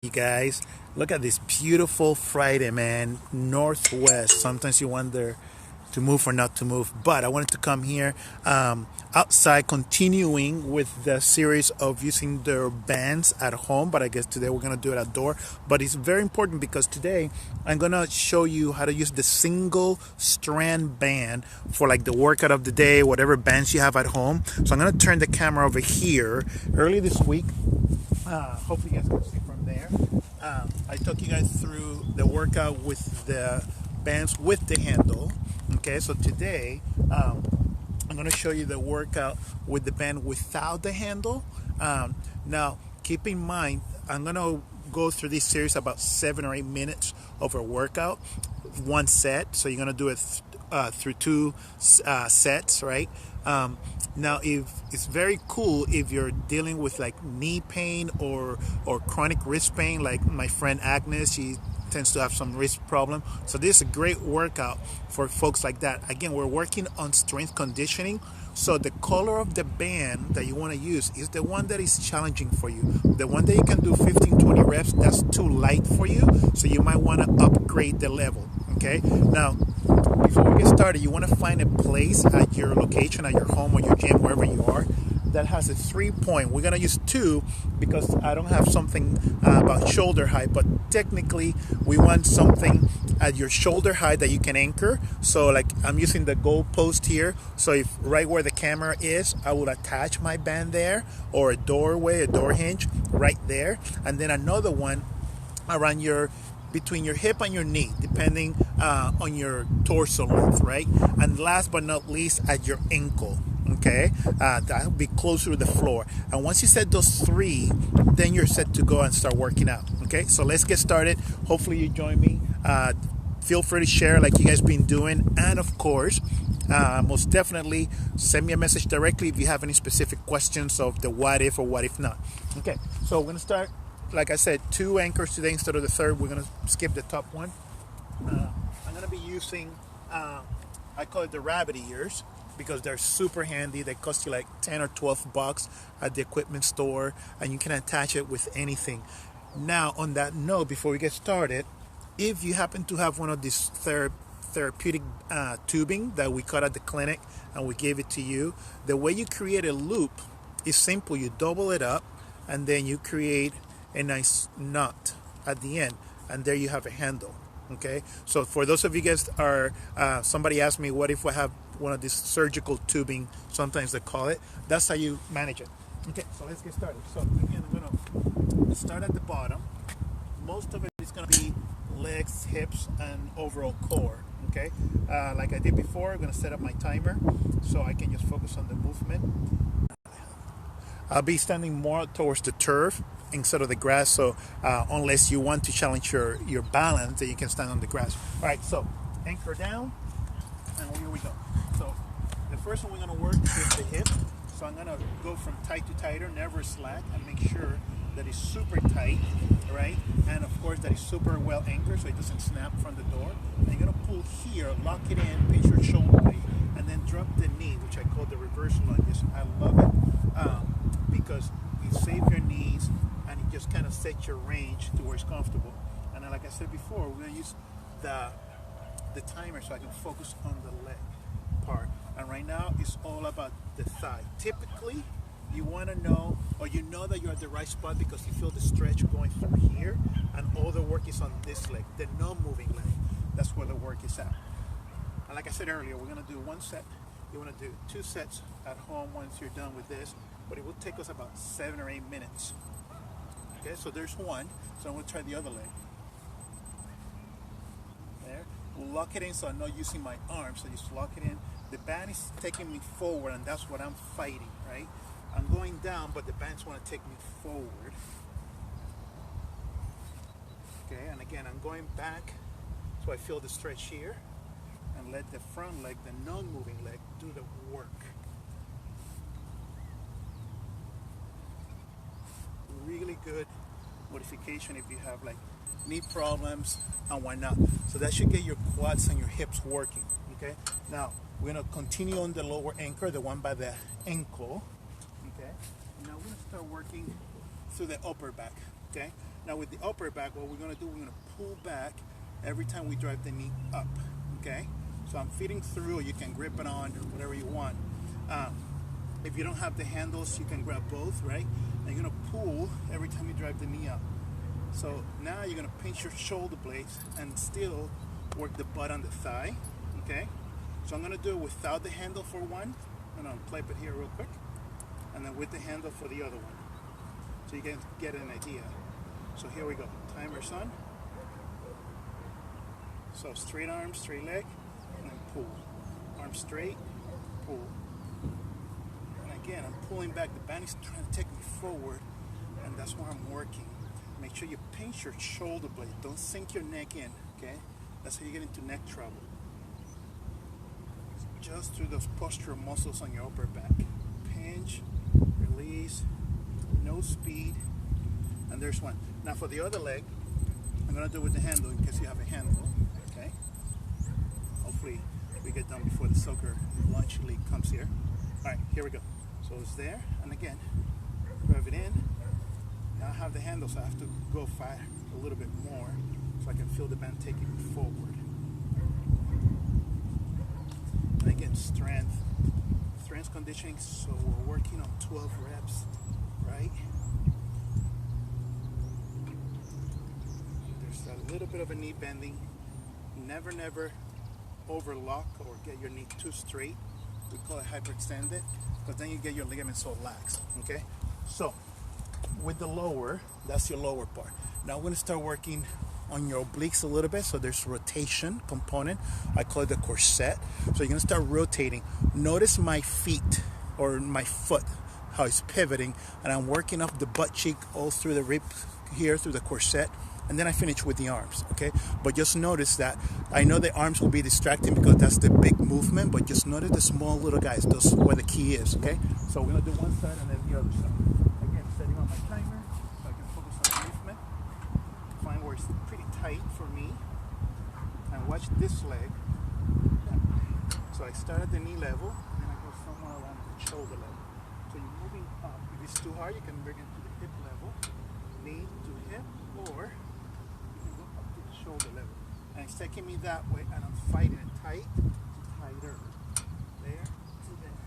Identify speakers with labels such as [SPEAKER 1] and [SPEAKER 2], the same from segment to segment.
[SPEAKER 1] You guys, look at this beautiful Friday, man. Northwest. Sometimes you wonder to move or not to move, but I wanted to come here outside, continuing with the series of using the bands at home. But I guess today we're gonna do it outdoor. But it's very important because today I'm gonna show you how to use the single strand band for like the workout of the day, whatever bands you have at home. So I'm gonna turn the camera over here. Early this week, hopefully you guys can see from there. I took you guys through the workout with the bands with the handle. Okay, so today I'm going to show you the workout with the band without the handle. Now, keep in mind, I'm going to go through this series about 7 or 8 minutes of a workout, one set. So you're going to do it through two sets, right? Now, if it's very cool if you're dealing with like knee pain or chronic wrist pain, like my friend Agnes, she tends to have some wrist problem. So this is a great workout for folks like that. Again, we're working on strength conditioning. So the color of the band that you want to use is the one that is challenging for you. The one that you can do 15, 20 reps, that's too light for you. So you might want to upgrade the level. Okay. Now, before we get started, you want to find a place at your location, at your home or your gym, wherever you are, that has a 3-point. We're going to use two because I don't have something about shoulder height, but technically we want something at your shoulder height that you can anchor. So like I'm using the goal post here. So if right where the camera is, I will attach my band there, or a doorway, a door hinge right there. And then another one around between your hip and your knee, depending on your torso length, right? And last but not least, at your ankle. Okay, that'll be closer to the floor. And once you set those three, then you're set to go and start working out. Okay, so let's get started. Hopefully you join me. Feel free to share like you guys been doing, and of course, most definitely send me a message directly if you have any specific questions of the what if or what if not. Okay, so we're gonna start. Like I said, two anchors today instead of the third. We're gonna skip the top one. I'm gonna be using, I call it the rabbit ears, because they're super handy. They cost you like 10 or 12 bucks at the equipment store, and you can attach it with anything. Now, on that note, before we get started, if you happen to have one of these therapeutic tubing that we cut at the clinic and we gave it to you, the way you create a loop is simple. You double it up, and then you create a nice knot at the end, and there you have a handle. Okay, so for those of you guys are somebody asked me, what if I have one of these surgical tubing, sometimes they call it, that's how you manage it. Okay, so let's get started. So again, I'm gonna start at the bottom. Most of it is gonna be legs, hips, and overall core. Okay, like I did before, I'm gonna set up my timer so I can just focus on the movement. I'll be standing more towards the turf instead of the grass. So unless you want to challenge your balance, then you can stand on the grass. All right, so anchor down, and here we go. So the first one we're going to work is the hip. So I'm going to go from tight to tighter, never slack, and make sure that it's super tight, right? And of course that it's super well anchored so it doesn't snap from the door. And you're going to pull here, lock it in, pinch your shoulder blade, and then drop the knee, which I call the reverse lunges. I love it because you save your knees and you just kind of set your range to where it's comfortable. And then, like I said before, we're going to use the timer so I can focus on the leg part. And right now it's all about the thigh. Typically you want to know, or you know that you're at the right spot because you feel the stretch going through here, and all the work is on this leg, the non-moving leg. That's where the work is at. And like I said earlier, we're going to do one set. You want to do two sets at home once you're done with this, but it will take us about 7 or 8 minutes. Okay, so there's one. So I'm going to try the other leg. There. We'll lock it in so I'm not using my arm. So just lock it in. The band is taking me forward, and that's what I'm fighting, right? I'm going down, but the bands want to take me forward. Okay, and again, I'm going back so I feel the stretch here, and let the front leg, the non-moving leg, do the work. Really good modification if you have like knee problems and whatnot. So that should get your quads and your hips working. Okay, now we're going to continue on the lower anchor, the one by the ankle. Okay, now we're going to start working through the upper back. Okay, now Now with the upper back, what we're gonna do, we're gonna pull back every time we drive the knee up, okay? So I'm feeding through, you can grip it on, whatever you want. If you don't have the handles, you can grab both, right? And you're gonna pull every time you drive the knee up. So now you're gonna pinch your shoulder blades and still work the butt on the thigh, okay? So I'm gonna do it without the handle for one. I'm gonna flip it here real quick. And then with the handle for the other one. So you can get an idea. So here we go, timer's on. So straight arm, straight leg, and then pull. Arm straight, pull. And again, I'm pulling back. The band is trying to take me forward, and that's why I'm working. Make sure you pinch your shoulder blade. Don't sink your neck in, okay? That's how you get into neck trouble. Just through those postural muscles on your upper back. Pinch, release, no speed, and there's one. Now for the other leg, I'm gonna do it with the handle in case you have a handle, okay? Hopefully we get done before the soccer lunch league comes here. All right, here we go. So it's there, and again, rev it in. Now I have the handle, so I have to go fire a little bit more so I can feel the band taking me forward. And again, strength conditioning, so we're working on 12 reps, right? There's a little bit of a knee bending. Never overlock or get your knee too straight. We call it hyperextended, because then you get your ligaments so lax, okay? So with the lower, that's your lower part. Now we're gonna start working on your obliques a little bit, so there's rotation component. I call it the corset. So you're gonna start rotating. Notice my feet, or my foot, how it's pivoting, and I'm working up the butt cheek all through the rib here, through the corset, and then I finish with the arms, okay? But just notice that, I know the arms will be distracting because that's the big movement, but just notice the small little guys, those where the key is, okay? So we're gonna do one side and then the other side. Again, setting on my timer, so I can focus on the movement. Find where it's pretty tight for me, and watch this leg. So I start at the knee level, and then I go somewhere around the shoulder level. So you're moving up. If it's too hard, you can bring it to the hip level, knee to hip, or you can go up to the shoulder level. And it's taking me that way, and I'm fighting it tight to tighter. There to there.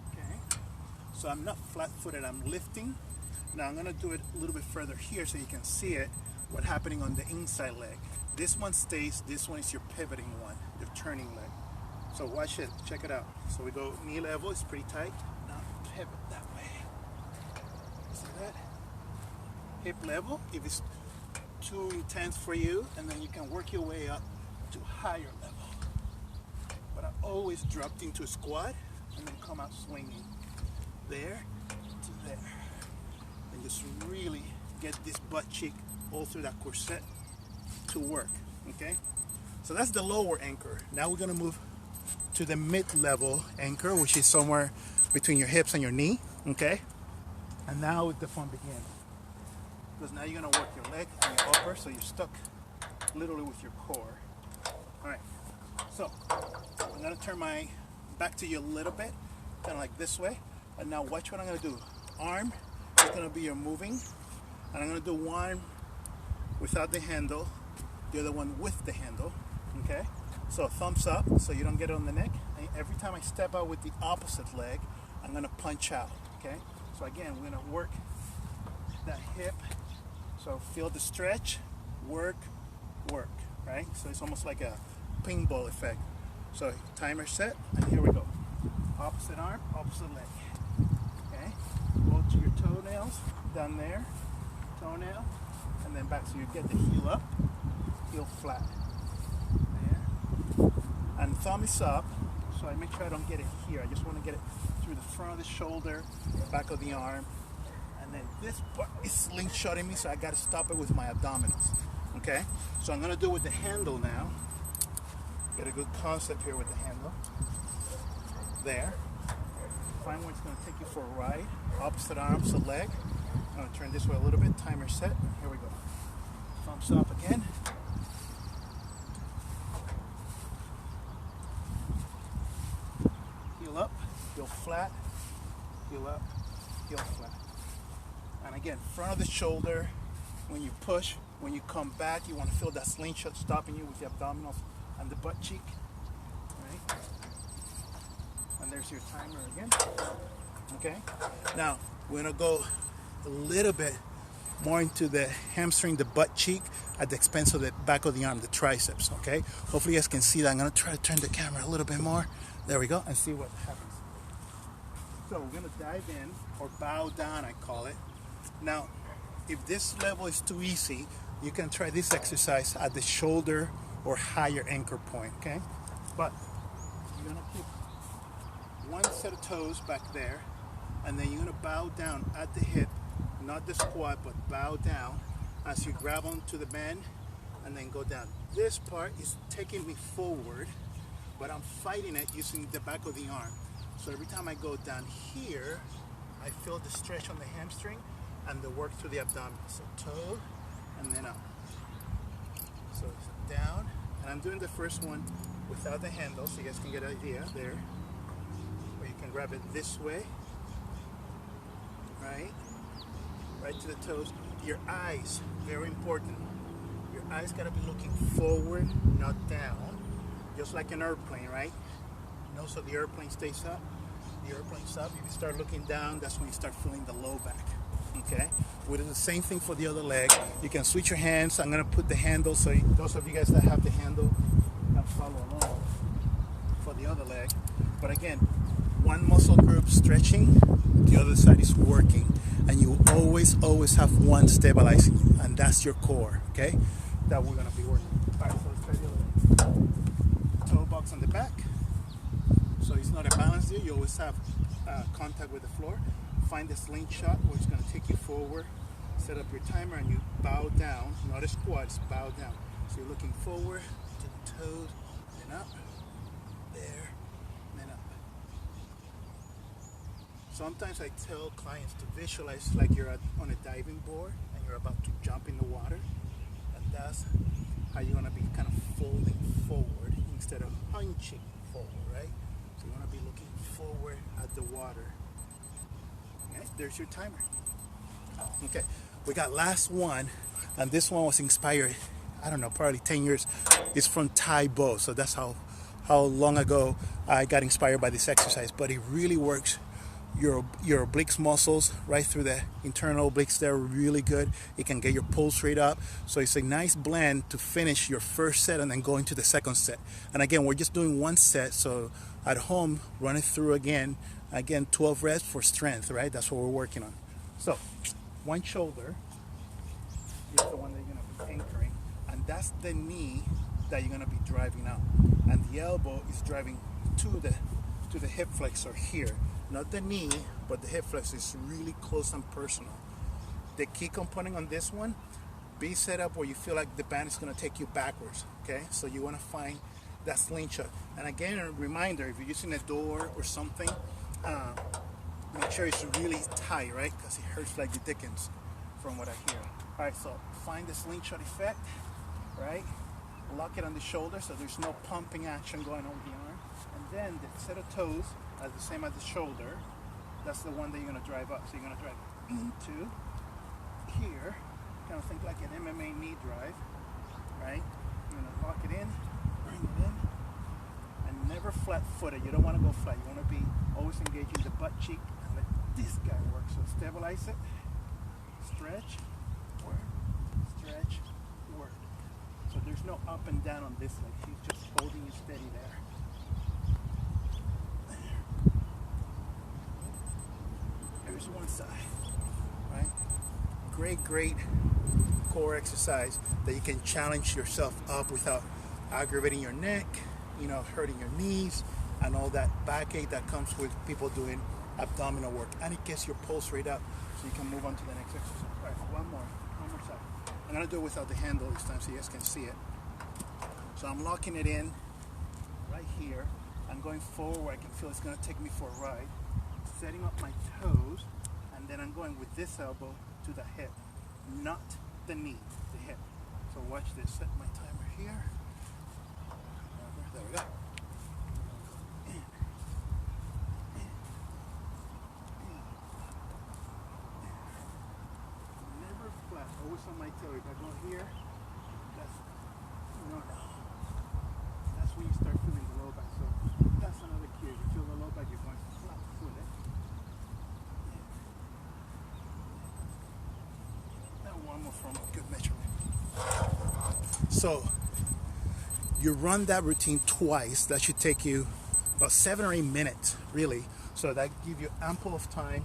[SPEAKER 1] Okay. So I'm not flat-footed, I'm lifting. Now I'm gonna do it a little bit further here so you can see it, what's happening on the inside leg. This one stays, this one is your pivoting one, your turning leg. So watch it, check it out. So we go knee level, it's pretty tight. Now pivot that way. See that? Hip level, if it's too intense for you, and then you can work your way up to higher level. But I always dropped into a squat and then come out swinging. There to there. And just really get this butt cheek all through that corset to work, okay? So that's the lower anchor. Now we're gonna move to the mid-level anchor, which is somewhere between your hips and your knee, okay? And now the fun begins. Because now you're gonna work your leg and your upper, so you're stuck literally with your core. All right, so I'm gonna turn my back to you a little bit, kind of like this way. And now watch what I'm gonna do. Arm is gonna be your moving, and I'm gonna do one without the handle, the other one with the handle, okay? So thumbs up, so you don't get it on the neck. And every time I step out with the opposite leg, I'm gonna punch out, okay? So again, we're gonna work that hip. So feel the stretch, work, right? So it's almost like a ping ball effect. So timer set, and here we go. Opposite arm, opposite leg, okay? Go to your toenails, down there, toenail, and then back. So you get the heel up, heel flat, there. And thumb is up, so I make sure I don't get it here. I just want to get it through the front of the shoulder, back of the arm, and then this part is slingshotting me, so I got to stop it with my abdominals, okay? So I'm going to do it with the handle now. Get a good concept here with the handle. There. Find where it's going to take you for a ride. Opposite arm, so leg. I'm going to turn this way a little bit. Timer set. Here we go. Thumbs up again. Heel up, heel flat, heel up, heel flat. again, front of the shoulder. When you push, when you come back, you want to feel that slingshot stopping you with the abdominals and the butt cheek. Right? And there's your timer again. Okay. Now we're gonna go a little bit more into the hamstring, the butt cheek, at the expense of the back of the arm, the triceps. Okay. Hopefully you guys can see that. I'm gonna try to turn the camera a little bit more. There we go, and see what happens. So we're gonna dive in, or bow down, I call it. Now, if this level is too easy, you can try this exercise at the shoulder or higher anchor point. Okay. But you're gonna keep one set of toes back there, and then you're gonna bow down at the hip, not the squat, but bow down as you grab onto the band and then go down. This part is taking me forward, but I'm fighting it using the back of the arm. So every time I go down here, I feel the stretch on the hamstring and the work through the abdomen. So toe and then up. So it's down, and I'm doing the first one without the handle, so you guys can get an idea there. Or you can grab it this way, right to the toes. Your eyes, very important. Your eyes gotta be looking forward, not down. Just like an airplane, right? Nose of the airplane stays up. The airplane's up. If you start looking down, that's when you start feeling the low back. Okay? We do the same thing for the other leg. You can switch your hands. I'm gonna put the handle, so those of you guys that have the handle can follow along for the other leg. But again, one muscle group stretching, the other side is working, and you always have one stabilizing you, and that's your core. Okay, that we're gonna be working. All right, so let's try the other leg. Toe box on the back, so it's not a balance deal. You always have contact with the floor. Find the slingshot where it's gonna take you forward. Set up your timer and you bow down, not a squat, it's bow down. So you're looking forward to the toes, then up, there, then up. Sometimes I tell clients to visualize like you're on a diving board and you're about to jump in the water, and that's how you're gonna be kind of folding forward instead of hunching forward, right? So you wanna be looking forward at the water. Okay, there's your timer. Okay, we got last one, and this one was inspired, I don't know, probably 10 years. It's from Thai Bo, so that's how long ago I got inspired by this exercise. But it really works your obliques muscles right through the internal obliques. They're really good. It can get your pulse rate up. So it's a nice blend to finish your first set and then go into the second set. And again, we're just doing one set, so at home, run it through again, 12 reps for strength, right? That's what we're working on. So one shoulder is the one that you're going to be anchoring, and that's the knee that you're going to be driving out, and the elbow is driving to the hip flexor here, not the knee, but the hip flexor is really close and personal. The key component on this one, be set up where you feel like the band is going to take you backwards. Okay, so you want to find that slingshot. And again, a reminder, if you're using a door or something, make sure it's really tight, right? Because it hurts like the dickens from what I hear. All right, so find the slingshot effect, right? Lock it on the shoulder so there's no pumping action going over the arm. And then the set of toes are the same as the shoulder. That's the one that you're gonna drive up. So you're gonna drive into here, kind of think like an MMA knee drive, right? You're gonna lock it in, bring it in, and never flat-footed. You don't want to go flat. You want to be always engaging the butt cheek and let this guy work. So stabilize it, stretch, work, stretch, work. So there's no up and down on this leg. She's just holding you steady there. Here's one side, right? Great core exercise that you can challenge yourself up without aggravating your neck, hurting your knees, and all that backache that comes with people doing abdominal work. And it gets your pulse rate up, so you can move on to the next exercise. All right, one more side. I'm gonna do it without the handle this time, so you guys can see it. So I'm locking it in right here. I'm going forward. I can feel it's gonna take me for a ride. Setting up my toes, and then I'm going with this elbow to the hip, not the knee, the hip. So watch this. Set my timer here. There we go. always on my toe. If I go here, that's, you know, that's when you start feeling the low back. So that's another cue. You feel the low back, you're going flat footed. And one more from a good measurement. So you run that routine twice. That should take you about 7 or 8 minutes, really. So that gives you ample of time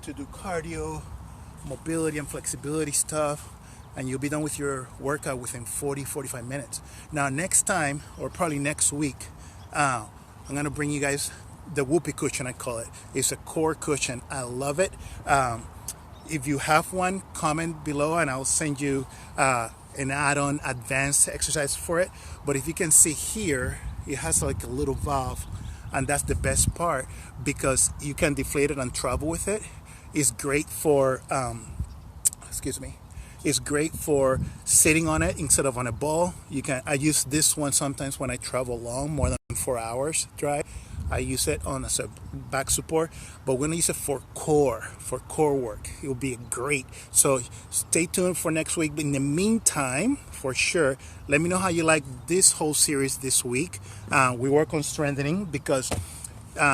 [SPEAKER 1] to do cardio, mobility and flexibility stuff, and you'll be done with your workout within 40-45 minutes. Now next time, or probably next week, I'm gonna bring you guys the whoopee cushion, I call it. It's a core cushion. I love it. If you have one, comment below and I'll send you an add-on advanced exercise for it. But if you can see here, it has like a little valve, and that's the best part because you can deflate it and travel with it. It's great for it's great for sitting on it instead of on a ball. I use this one sometimes when I travel long, more than 4 hours drive. I use it on as a back support, but we're gonna use it for core work. It will be great. So stay tuned for next week. But in the meantime, for sure, let me know how you like this whole series this week. We work on strengthening because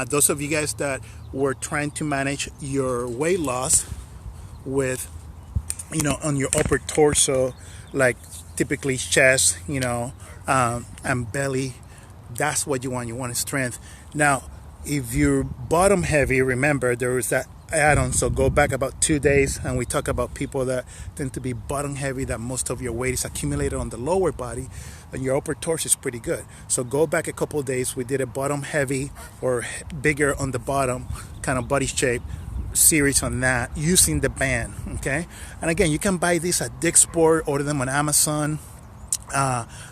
[SPEAKER 1] those of you guys that were trying to manage your weight loss with, you know, on your upper torso, like typically chest, you know, and belly, that's what you want. You want strength. Now, if you're bottom heavy, remember there was that add-on. So go back about 2 days and we talk about people that tend to be bottom heavy, that most of your weight is accumulated on the lower body and your upper torso is pretty good. So go back a couple of days. We did a bottom heavy or bigger on the bottom kind of body shape series on that using the band. Okay, and again, you can buy these at Dick's Sport, order them on Amazon.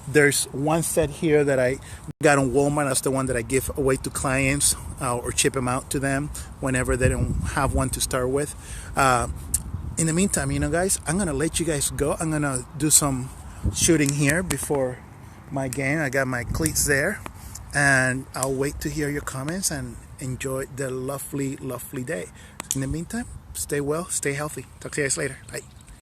[SPEAKER 1] There's one set here that I got on Walmart. That's the one that I give away to clients or ship them out to them whenever they don't have one to start with. In the meantime, you know, guys, I'm gonna let you guys go. I'm gonna do some shooting here before my game. I got my cleats there, and I'll wait to hear your comments and enjoy the lovely day. In the meantime, stay well, stay healthy. Talk to you guys later. Bye.